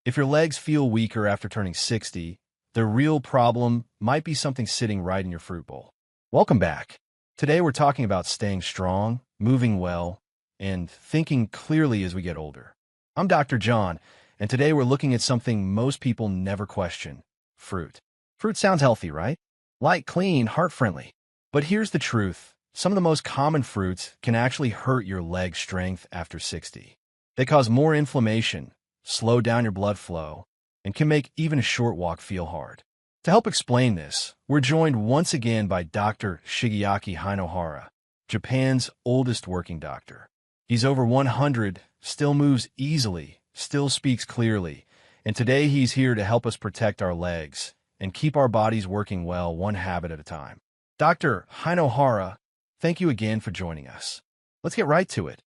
If your legs feel weaker after turning 60, the real problem might be something sitting right in your fruit bowl. Welcome back. Today we're talking about staying strong, moving well, and thinking clearly as we get older. I'm Dr. John, and today we're looking at something most people never question: fruit. Fruit sounds healthy, right? Light, clean, heart-friendly. But here's the truth. Some of the most common fruits can actually hurt your leg strength after 60. They cause more inflammation, slow down your blood flow, and can make even a short walk feel hard. To help explain this, we're joined once again by Dr. Shigeaki Hinohara, Japan's oldest working doctor. He's over 100, still moves easily, still speaks clearly, and today he's here to help us protect our legs and keep our bodies working well, one habit at a time. Dr. Hinohara, thank you again for joining us. Let's get right to it.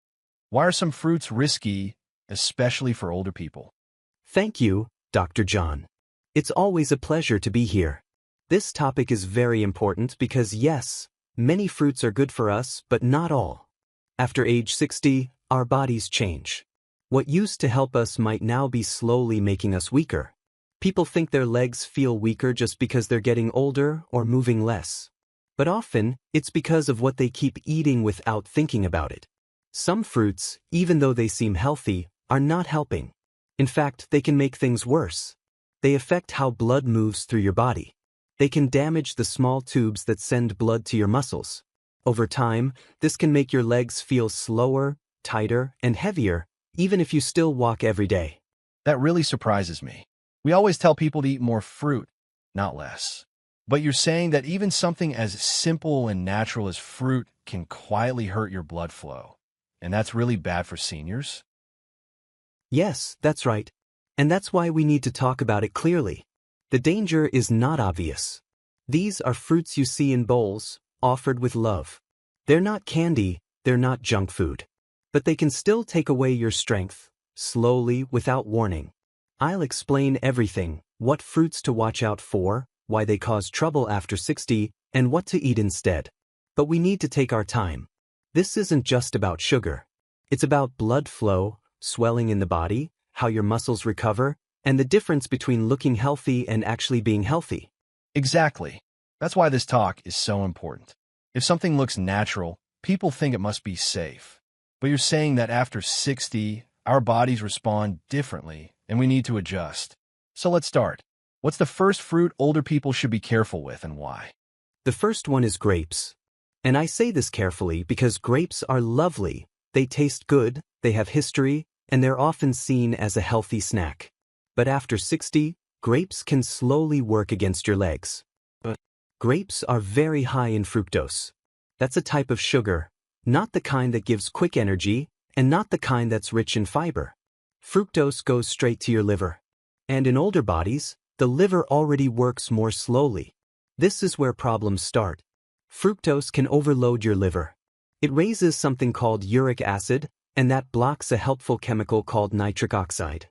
Why are some fruits risky, especially for older people? Thank you, Dr. John. It's always a pleasure to be here. This topic is very important because yes, many fruits are good for us, but not all. After age 60, our bodies change. What used to help us might now be slowly making us weaker. People think their legs feel weaker just because they're getting older or moving less. But often, it's because of what they keep eating without thinking about it. Some fruits, even though they seem healthy, are not helping. In fact, they can make things worse. They affect how blood moves through your body. They can damage the small tubes that send blood to your muscles. Over time, this can make your legs feel slower, tighter, and heavier, even if you still walk every day. That really surprises me. We always tell people to eat more fruit, not less. But you're saying that even something as simple and natural as fruit can quietly hurt your blood flow. And that's really bad for seniors? Yes, that's right. And that's why we need to talk about it clearly. The danger is not obvious. These are fruits you see in bowls, offered with love. They're not candy, they're not junk food. But they can still take away your strength, slowly, without warning. I'll explain everything: what fruits to watch out for, why they cause trouble after 60, and what to eat instead. But we need to take our time. This isn't just about sugar. It's about blood flow, swelling in the body, how your muscles recover, and the difference between looking healthy and actually being healthy. Exactly. That's why this talk is so important. If something looks natural, people think it must be safe. But you're saying that after 60, our bodies respond differently, and we need to adjust. So let's start. What's the first fruit older people should be careful with, and why? The first one is grapes. And I say this carefully because grapes are lovely. They taste good, they have history, and they're often seen as a healthy snack. But after 60, grapes can slowly work against your legs. Grapes are very high in fructose. That's a type of sugar, not the kind that gives quick energy, and not the kind that's rich in fiber. Fructose goes straight to your liver. And in older bodies, the liver already works more slowly. This is where problems start. Fructose can overload your liver. It raises something called uric acid, and that blocks a helpful chemical called nitric oxide.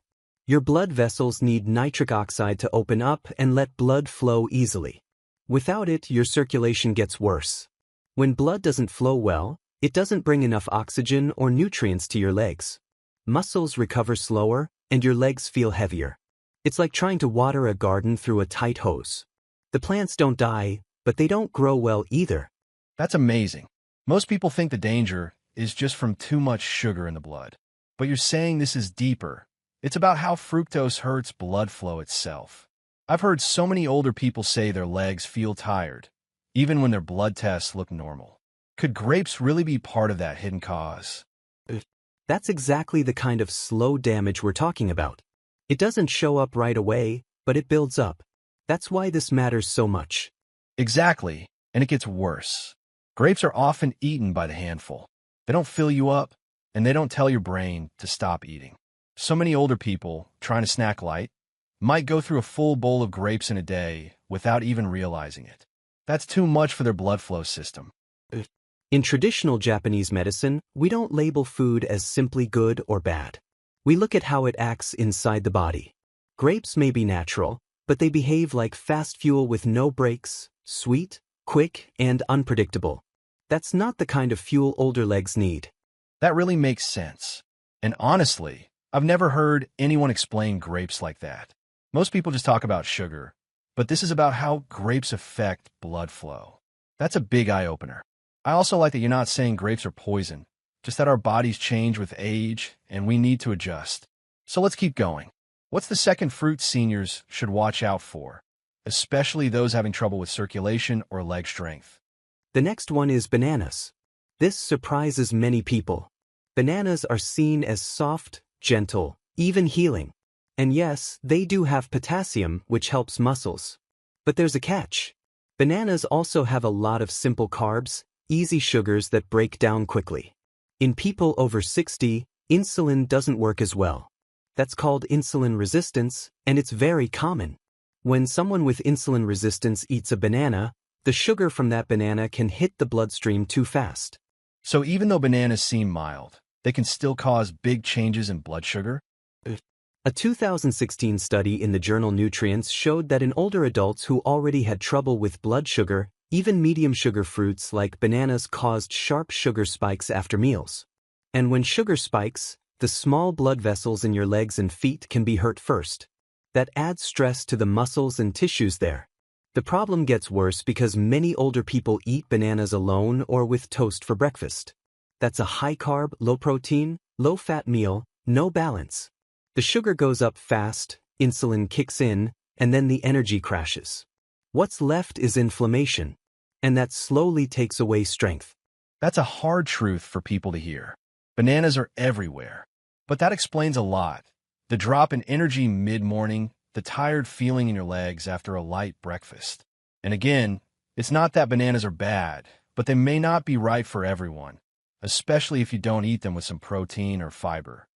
Your blood vessels need nitric oxide to open up and let blood flow easily. Without it, your circulation gets worse. When blood doesn't flow well, it doesn't bring enough oxygen or nutrients to your legs. Muscles recover slower, and your legs feel heavier. It's like trying to water a garden through a tight hose. The plants don't die, but they don't grow well either. That's amazing. Most people think the danger is just from too much sugar in the blood. But you're saying this is deeper. It's about how fructose hurts blood flow itself. I've heard so many older people say their legs feel tired, even when their blood tests look normal. Could grapes really be part of that hidden cause? That's exactly the kind of slow damage we're talking about. It doesn't show up right away, but it builds up. That's why this matters so much. Exactly, and it gets worse. Grapes are often eaten by the handful. They don't fill you up, and they don't tell your brain to stop eating. So many older people, trying to snack light, might go through a full bowl of grapes in a day without even realizing it. That's too much for their blood flow system. In traditional Japanese medicine, we don't label food as simply good or bad. We look at how it acts inside the body. Grapes may be natural, but they behave like fast fuel with no brakes, sweet, quick, and unpredictable. That's not the kind of fuel older legs need. That really makes sense. And honestly, I've never heard anyone explain grapes like that. Most people just talk about sugar, but this is about how grapes affect blood flow. That's a big eye-opener. I also like that you're not saying grapes are poison, just that our bodies change with age and we need to adjust. So let's keep going. What's the second fruit seniors should watch out for, especially those having trouble with circulation or leg strength? The next one is bananas. This surprises many people. Bananas are seen as soft, gentle, even healing. And yes, they do have potassium, which helps muscles. But there's a catch. Bananas also have a lot of simple carbs, easy sugars that break down quickly. In people over 60, insulin doesn't work as well. That's called insulin resistance, and it's very common. When someone with insulin resistance eats a banana, the sugar from that banana can hit the bloodstream too fast. So even though bananas seem mild, they can still cause big changes in blood sugar? A 2016 study in the journal Nutrients showed that in older adults who already had trouble with blood sugar, even medium sugar fruits like bananas caused sharp sugar spikes after meals. And when sugar spikes, the small blood vessels in your legs and feet can be hurt first. That adds stress to the muscles and tissues there. The problem gets worse because many older people eat bananas alone or with toast for breakfast. That's a high-carb, low-protein, low-fat meal, no balance. The sugar goes up fast, insulin kicks in, and then the energy crashes. What's left is inflammation, and that slowly takes away strength. That's a hard truth for people to hear. Bananas are everywhere. But that explains a lot. The drop in energy mid-morning, the tired feeling in your legs after a light breakfast. And again, it's not that bananas are bad, but they may not be right for everyone, especially if you don't eat them with some protein or fiber.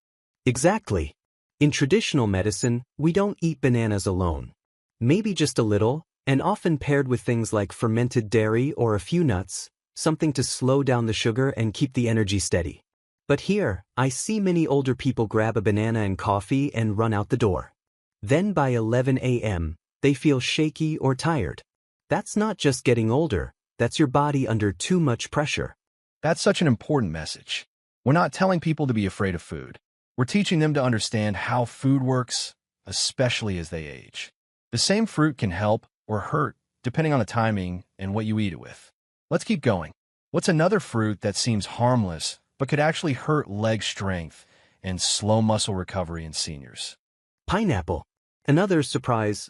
Exactly. In traditional medicine, we don't eat bananas alone. Maybe just a little, and often paired with things like fermented dairy or a few nuts, something to slow down the sugar and keep the energy steady. But here, I see many older people grab a banana and coffee and run out the door. Then by 11 a.m., they feel shaky or tired. That's not just getting older, that's your body under too much pressure. That's such an important message. We're not telling people to be afraid of food. We're teaching them to understand how food works, especially as they age. The same fruit can help or hurt, depending on the timing and what you eat it with. Let's keep going. What's another fruit that seems harmless, but could actually hurt leg strength and slow muscle recovery in seniors? Pineapple. Another surprise,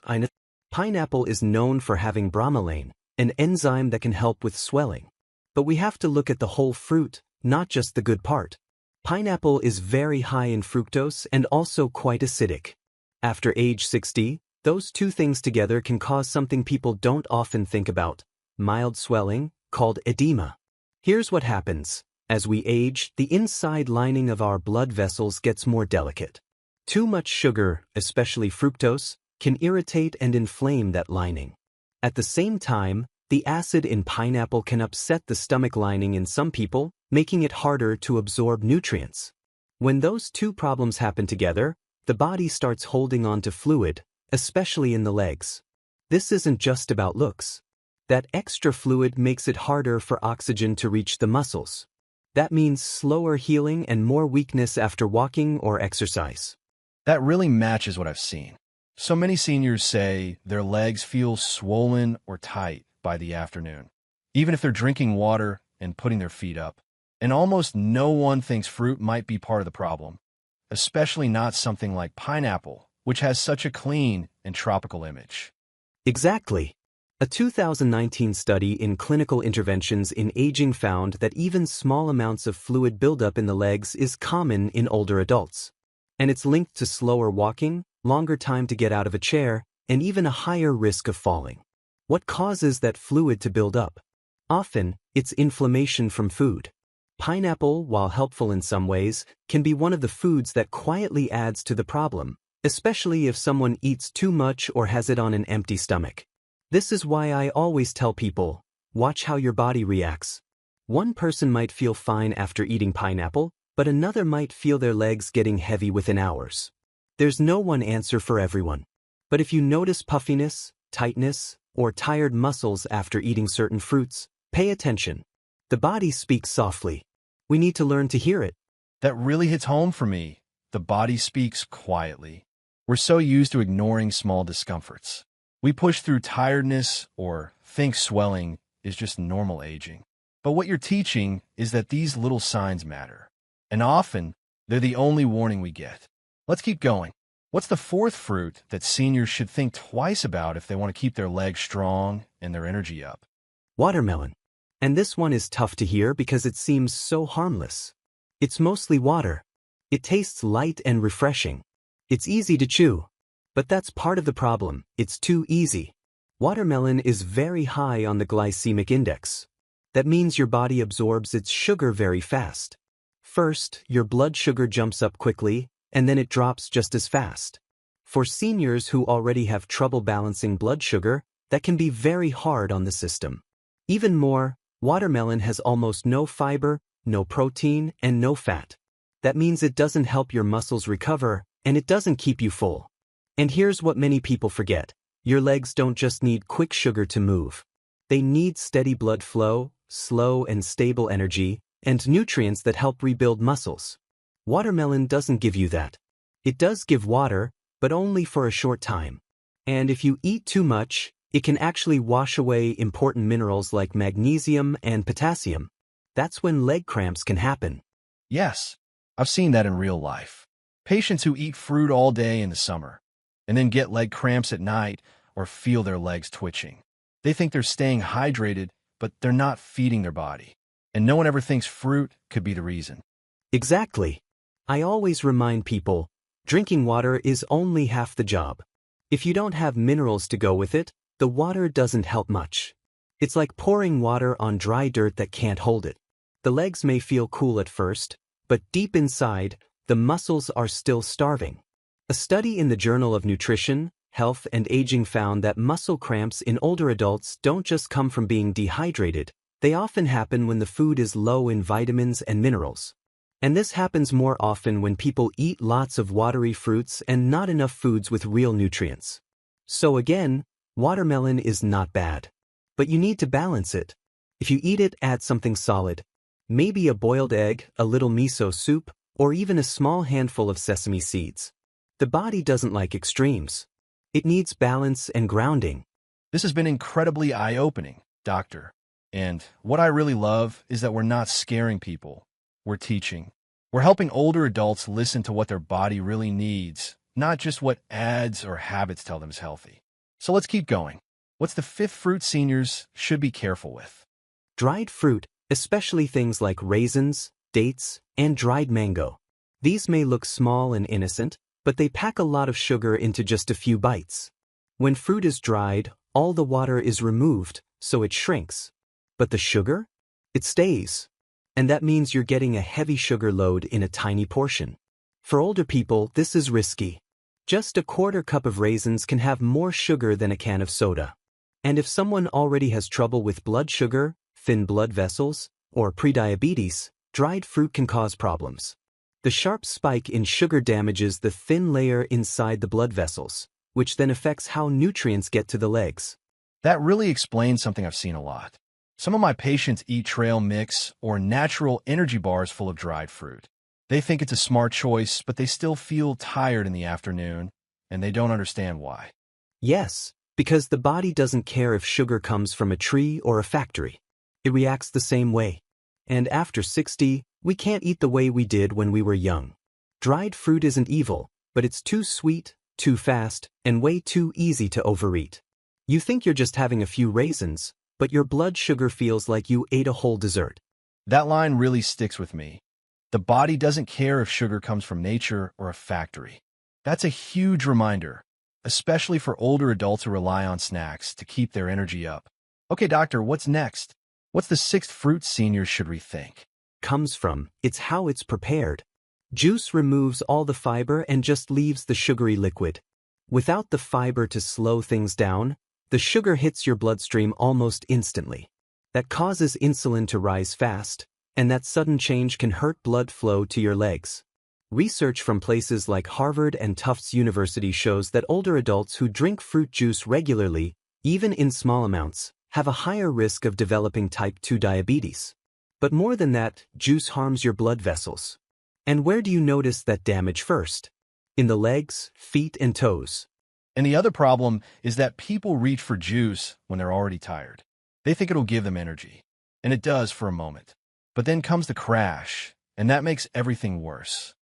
pineapple is known for having bromelain, an enzyme that can help with swelling. But we have to look at the whole fruit, not just the good part. Pineapple is very high in fructose and also quite acidic. After age 60, those two things together can cause something people don't often think about, mild swelling, called edema. Here's what happens. As we age, the inside lining of our blood vessels gets more delicate. Too much sugar, especially fructose, can irritate and inflame that lining. At the same time, the acid in pineapple can upset the stomach lining in some people, making it harder to absorb nutrients. When those two problems happen together, the body starts holding on to fluid, especially in the legs. This isn't just about looks. That extra fluid makes it harder for oxygen to reach the muscles. That means slower healing and more weakness after walking or exercise. That really matches what I've seen. So many seniors say their legs feel swollen or tight by the afternoon, even if they're drinking water and putting their feet up. And almost no one thinks fruit might be part of the problem, especially not something like pineapple, which has such a clean and tropical image. Exactly. A 2019 study in clinical interventions in aging found that even small amounts of fluid buildup in the legs is common in older adults. And it's linked to slower walking, longer time to get out of a chair, and even a higher risk of falling. What causes that fluid to build up? Often, it's inflammation from food. Pineapple, while helpful in some ways, can be one of the foods that quietly adds to the problem, especially if someone eats too much or has it on an empty stomach. This is why I always tell people, watch how your body reacts. One person might feel fine after eating pineapple, but another might feel their legs getting heavy within hours. There's no one answer for everyone. But if you notice puffiness, tightness, or tired muscles after eating certain fruits, pay attention. The body speaks softly. We need to learn to hear it. That really hits home for me. the body speaks quietly. We're so used to ignoring small discomforts. We push through tiredness or think swelling is just normal aging. But what you're teaching is that these little signs matter. And often, they're the only warning we get. Let's keep going. What's the fourth fruit that seniors should think twice about if they want to keep their legs strong and their energy up? Watermelon. And this one is tough to hear because it seems so harmless. It's mostly water. It tastes light and refreshing. It's easy to chew. But that's part of the problem. It's too easy. Watermelon is very high on the glycemic index. That means your body absorbs its sugar very fast. First, your blood sugar jumps up quickly, and then it drops just as fast. For seniors who already have trouble balancing blood sugar, that can be very hard on the system. Even more, watermelon has almost no fiber, no protein, and no fat. That means it doesn't help your muscles recover, and it doesn't keep you full. And here's what many people forget. Your legs don't just need quick sugar to move. They need steady blood flow, slow and stable energy, and nutrients that help rebuild muscles. Watermelon doesn't give you that. It does give water, but only for a short time. And if you eat too much, it can actually wash away important minerals like magnesium and potassium. That's when leg cramps can happen. Yes, I've seen that in real life. Patients who eat fruit all day in the summer and then get leg cramps at night or feel their legs twitching. They think they're staying hydrated, but they're not feeding their body. And no one ever thinks fruit could be the reason. Exactly. I always remind people, drinking water is only half the job. If you don't have minerals to go with it, the water doesn't help much. It's like pouring water on dry dirt that can't hold it. The legs may feel cool at first, but deep inside, the muscles are still starving. A study in the Journal of Nutrition, Health and Aging found that muscle cramps in older adults don't just come from being dehydrated, they often happen when the food is low in vitamins and minerals. And this happens more often when people eat lots of watery fruits and not enough foods with real nutrients. So again, watermelon is not bad. But you need to balance it. If you eat it, add something solid. Maybe a boiled egg, a little miso soup, or even a small handful of sesame seeds. The body doesn't like extremes. It needs balance and grounding. This has been incredibly eye-opening, doctor. And what I really love is that we're not scaring people. We're teaching. We're helping older adults listen to what their body really needs, not just what ads or habits tell them is healthy. So let's keep going. What's the fifth fruit seniors should be careful with? Dried fruit, especially things like raisins, dates, and dried mango. These may look small and innocent, but they pack a lot of sugar into just a few bites. When fruit is dried, all the water is removed, so it shrinks. But the sugar? It stays. And that means you're getting a heavy sugar load in a tiny portion. For older people, this is risky. Just a quarter cup of raisins can have more sugar than a can of soda. And if someone already has trouble with blood sugar, thin blood vessels, or prediabetes, dried fruit can cause problems. The sharp spike in sugar damages the thin layer inside the blood vessels, which then affects how nutrients get to the legs. That really explains something I've seen a lot. Some of my patients eat trail mix or natural energy bars full of dried fruit. They think it's a smart choice, but they still feel tired in the afternoon, and they don't understand why. Yes, because the body doesn't care if sugar comes from a tree or a factory. It reacts the same way. And after 60, we can't eat the way we did when we were young. Dried fruit isn't evil, but it's too sweet, too fast, and way too easy to overeat. You think you're just having a few raisins, but your blood sugar feels like you ate a whole dessert. That line really sticks with me. The body doesn't care if sugar comes from nature or a factory. That's a huge reminder, especially for older adults who rely on snacks to keep their energy up. Okay, doctor, what's next? What's the sixth fruit seniors should rethink? Comes from, it's how it's prepared. Juice removes all the fiber and just leaves the sugary liquid. Without the fiber to slow things down, the sugar hits your bloodstream almost instantly. That causes insulin to rise fast, and that sudden change can hurt blood flow to your legs. Research from places like Harvard and Tufts University shows that older adults who drink fruit juice regularly, even in small amounts, have a higher risk of developing type 2 diabetes. But more than that, juice harms your blood vessels. And where do you notice that damage first? In the legs, feet, and toes. And the other problem is that people reach for juice when they're already tired. They think it'll give them energy, and it does for a moment. But then comes the crash, and that makes everything worse.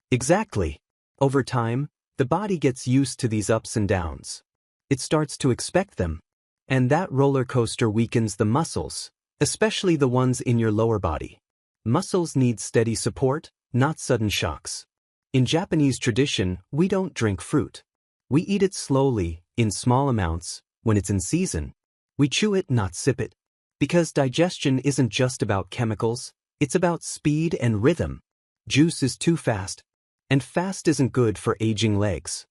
Exactly. Over time, the body gets used to these ups and downs. It starts to expect them. And that roller coaster weakens the muscles, especially the ones in your lower body. Muscles need steady support, not sudden shocks. In Japanese tradition, we don't drink fruit. We eat it slowly, in small amounts, when it's in season. We chew it, not sip it. Because digestion isn't just about chemicals, it's about speed and rhythm. Juice is too fast, and fast isn't good for aging legs.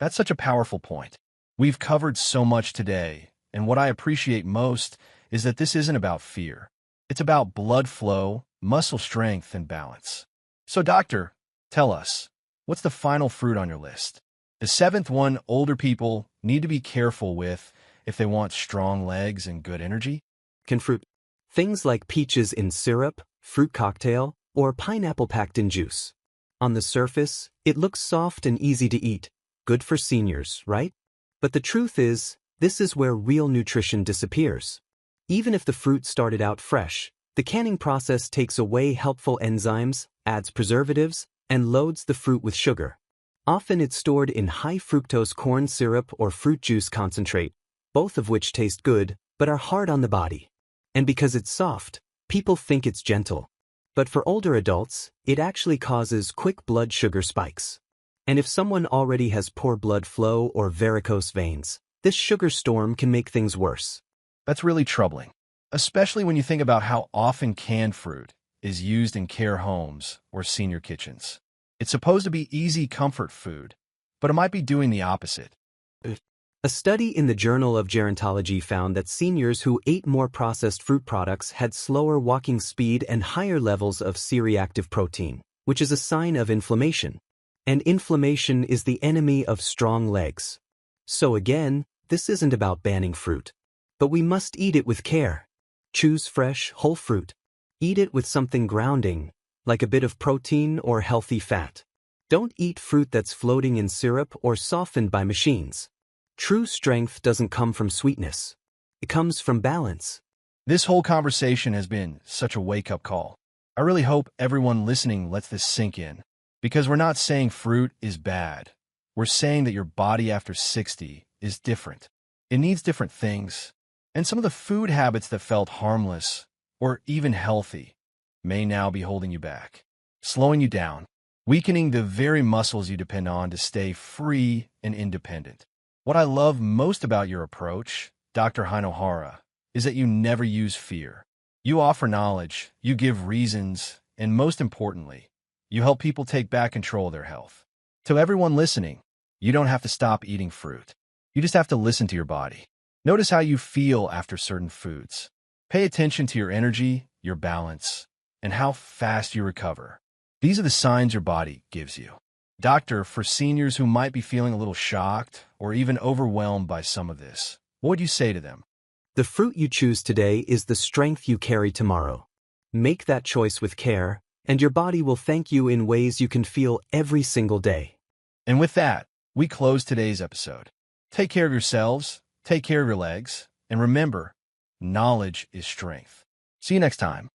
That's such a powerful point. We've covered so much today, and what I appreciate most is that this isn't about fear. It's about blood flow, muscle strength, and balance. So, doctor, tell us, what's the final fruit on your list? The seventh one older people need to be careful with if they want strong legs and good energy? Can fruit? Things like peaches in syrup, fruit cocktail, or pineapple packed in juice. On the surface, it looks soft and easy to eat, good for seniors, right? But the truth is, this is where real nutrition disappears. Even if the fruit started out fresh, the canning process takes away helpful enzymes, adds preservatives, and loads the fruit with sugar. Often it's stored in high fructose corn syrup or fruit juice concentrate, both of which taste good, but are hard on the body. And because it's soft, people think it's gentle. But for older adults, it actually causes quick blood sugar spikes. And if someone already has poor blood flow or varicose veins, this sugar storm can make things worse. That's really troubling, especially when you think about how often canned fruit is used in care homes or senior kitchens. It's supposed to be easy comfort food, but it might be doing the opposite. A study in the Journal of Gerontology found that seniors who ate more processed fruit products had slower walking speed and higher levels of C-reactive protein, which is a sign of inflammation. And inflammation is the enemy of strong legs. So again, this isn't about banning fruit. But we must eat it with care. Choose fresh, whole fruit. Eat it with something grounding, like a bit of protein or healthy fat. Don't eat fruit that's floating in syrup or softened by machines. True strength doesn't come from sweetness. It comes from balance. This whole conversation has been such a wake-up call. I really hope everyone listening lets this sink in, because we're not saying fruit is bad. We're saying that your body after 60 is different. It needs different things, and some of the food habits that felt harmless or even healthy may now be holding you back, slowing you down, weakening the very muscles you depend on to stay free and independent. What I love most about your approach, Dr. Hinohara, is that you never use fear. You offer knowledge, you give reasons, and most importantly, you help people take back control of their health. To everyone listening, you don't have to stop eating fruit. You just have to listen to your body. Notice how you feel after certain foods. Pay attention to your energy, your balance, and how fast you recover. These are the signs your body gives you. Doctor, for seniors who might be feeling a little shocked or even overwhelmed by some of this, what would you say to them? The fruit you choose today is the strength you carry tomorrow. Make that choice with care, and your body will thank you in ways you can feel every single day. And with that, we close today's episode. Take care of yourselves, take care of your legs, and remember, knowledge is strength. See you next time.